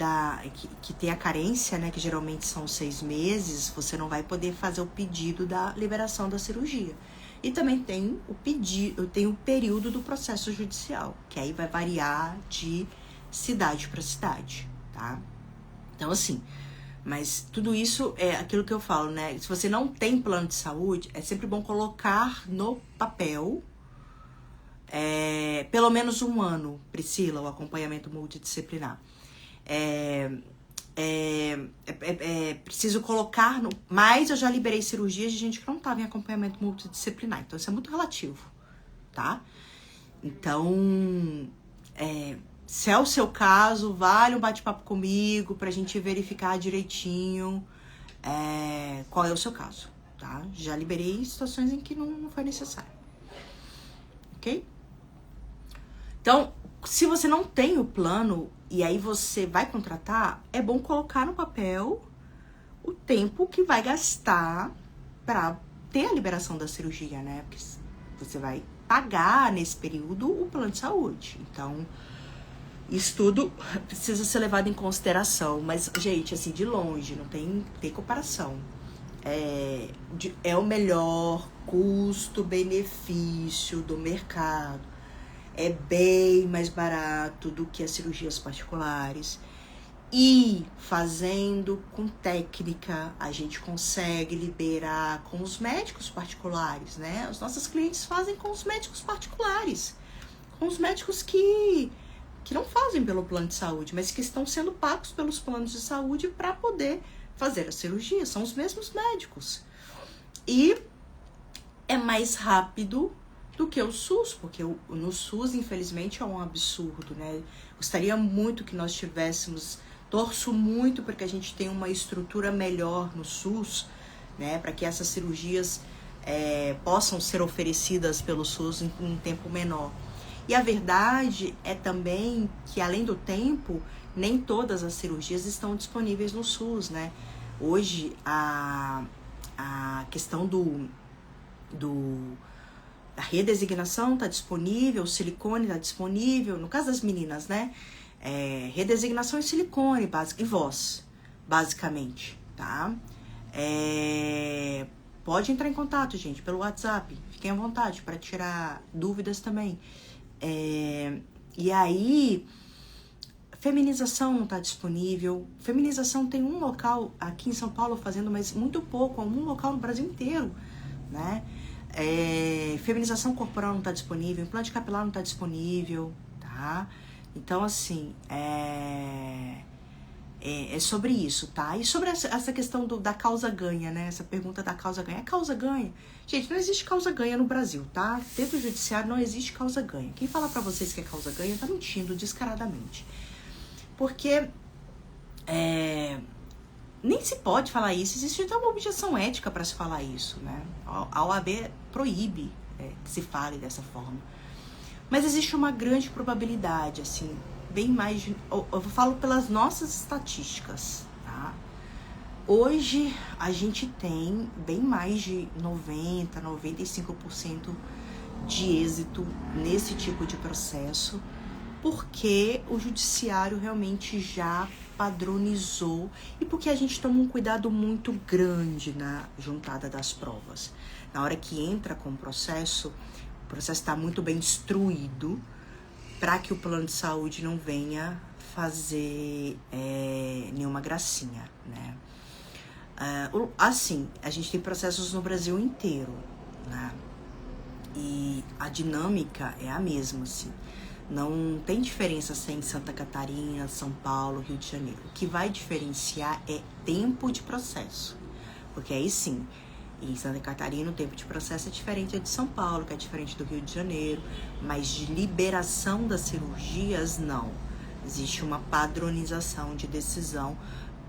que tem a carência, né, que geralmente são 6 meses, você não vai poder fazer o pedido da liberação da cirurgia. E também tem o período do processo judicial, que aí vai variar de cidade para cidade, tá? Então, assim, mas tudo isso é aquilo que eu falo, né? Se você não tem plano de saúde, é sempre bom colocar no papel pelo menos 1 ano, Priscila, o acompanhamento multidisciplinar. Preciso colocar mas eu já liberei cirurgias de gente que não estava em acompanhamento multidisciplinar, então isso é muito relativo, tá? Então, se é o seu caso, vale um bate-papo comigo pra gente verificar direitinho qual é o seu caso, tá? Já liberei situações em que não foi necessário, ok? Então, se você não tem o plano e aí você vai contratar, é bom colocar no papel o tempo que vai gastar para ter a liberação da cirurgia, né? Porque você vai pagar nesse período o plano de saúde. Então, isso tudo precisa ser levado em consideração. Mas, gente, assim, de longe, não tem comparação. É o melhor custo-benefício do mercado. É bem mais barato do que as cirurgias particulares. E fazendo com técnica, a gente consegue liberar com os médicos particulares, né? Os nossos clientes fazem com os médicos particulares. Com os médicos que não fazem pelo plano de saúde, mas que estão sendo pagos pelos planos de saúde para poder fazer a cirurgia. São os mesmos médicos. E é mais rápido do que o SUS, porque no SUS, infelizmente, é um absurdo, né? Gostaria muito que nós tivéssemos, torço muito para que a gente tenha uma estrutura melhor no SUS, né? Para que essas cirurgias possam ser oferecidas pelo SUS em um tempo menor. E a verdade é também que, além do tempo, nem todas as cirurgias estão disponíveis no SUS, né? Hoje, a questão A redesignação está disponível, o silicone está disponível, no caso das meninas, né? Redesignação e silicone, e voz, basicamente, tá? Pode entrar em contato, gente, pelo WhatsApp, fiquem à vontade para tirar dúvidas também. E aí, feminização não está disponível. Feminização tem um local aqui em São Paulo fazendo, mas muito pouco, um local no Brasil inteiro, né? Feminização corporal não está disponível, implante capilar não está disponível, tá? Então, assim, é sobre isso, tá? E sobre essa questão da causa ganha, né? Essa pergunta da causa ganha. É causa ganha? Gente, não existe causa ganha no Brasil, tá? Dentro do judiciário não existe causa ganha. Quem fala pra vocês que é causa ganha tá mentindo descaradamente. Porque nem se pode falar isso. Existe até uma objeção ética para se falar isso, né? A OAB proíbe que se fale dessa forma. Mas existe uma grande probabilidade, assim, bem mais... Eu falo pelas nossas estatísticas, tá? Hoje, a gente tem bem mais de 90%, 95% de êxito nesse tipo de processo, porque o judiciário realmente já padronizou e porque a gente toma um cuidado muito grande na juntada das provas. Na hora que entra com o processo está muito bem instruído para que o plano de saúde não venha fazer nenhuma gracinha, né? Assim, a gente tem processos no Brasil inteiro, né? E a dinâmica é a mesma, assim. Não tem diferença se é em Santa Catarina, São Paulo, Rio de Janeiro. O que vai diferenciar é tempo de processo. Porque aí sim, em Santa Catarina o tempo de processo é diferente de São Paulo, que é diferente do Rio de Janeiro. Mas de liberação das cirurgias, não. Existe uma padronização de decisão.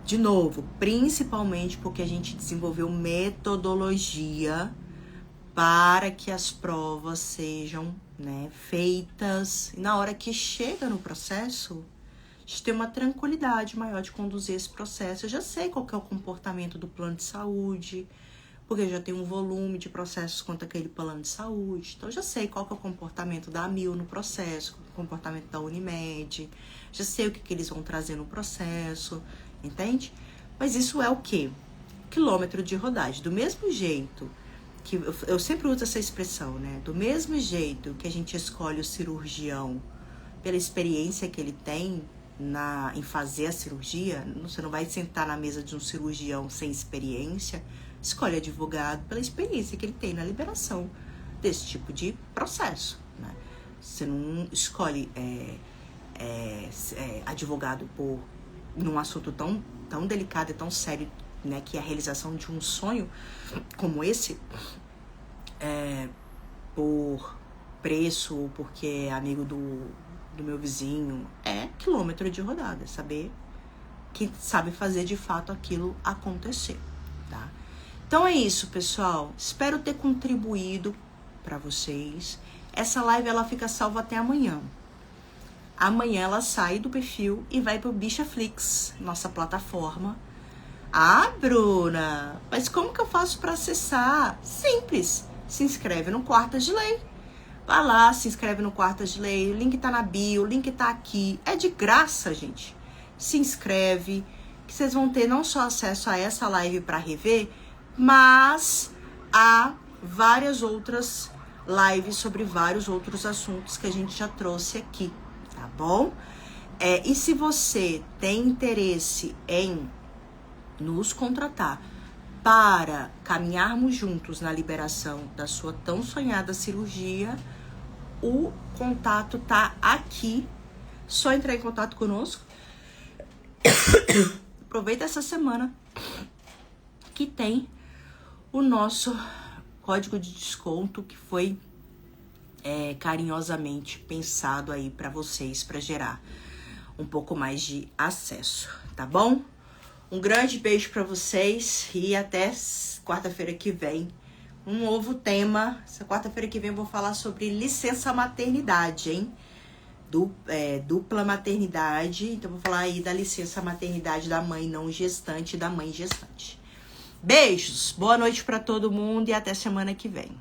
De novo, principalmente porque a gente desenvolveu metodologia para que as provas sejam, né, feitas. E na hora que chega no processo, a gente tem uma tranquilidade maior de conduzir esse processo. Eu já sei qual que é o comportamento do plano de saúde, porque eu já tenho um volume de processos contra aquele plano de saúde. Então, eu já sei qual que é o comportamento da AMIL no processo, o comportamento da Unimed. Já sei o que eles vão trazer no processo, entende? Mas isso é o quê? Quilômetro de rodagem. Do mesmo jeito que eu sempre uso essa expressão, né? Do mesmo jeito que a gente escolhe o cirurgião pela experiência que ele tem em fazer a cirurgia, você não vai sentar na mesa de um cirurgião sem experiência. Escolhe advogado pela experiência que ele tem na liberação desse tipo de processo, né? Você não escolhe advogado num assunto tão delicado e tão sério, né, que é a realização de um sonho como esse, por preço ou porque é amigo do meu vizinho. É quilômetro de rodada, saber que sabe fazer de fato aquilo acontecer, tá? Então é isso, pessoal. Espero ter contribuído para vocês. Essa live ela fica salva até amanhã. Amanhã ela sai do perfil e vai pro Bichaflix, nossa plataforma. Ah, Bruna, mas como que eu faço para acessar? Simples. Se inscreve no Quartas de Lei. Vai lá, se inscreve no Quartas de Lei. O link tá na bio, o link tá aqui. É de graça, gente. Se inscreve, que vocês vão ter não só acesso a essa live para rever, mas a várias outras lives sobre vários outros assuntos que a gente já trouxe aqui, tá bom? E se você tem interesse em nos contratar para caminharmos juntos na liberação da sua tão sonhada cirurgia, o contato tá aqui. Só entrar em contato conosco. Aproveita essa semana que tem o nosso código de desconto que foi carinhosamente pensado aí para vocês, para gerar um pouco mais de acesso, tá bom? Um grande beijo para vocês e até quarta-feira que vem. Um novo tema. Essa quarta-feira que vem eu vou falar sobre licença maternidade, hein? Dupla maternidade. Então, vou falar aí da licença maternidade da mãe não gestante e da mãe gestante. Beijos, boa noite para todo mundo e até semana que vem.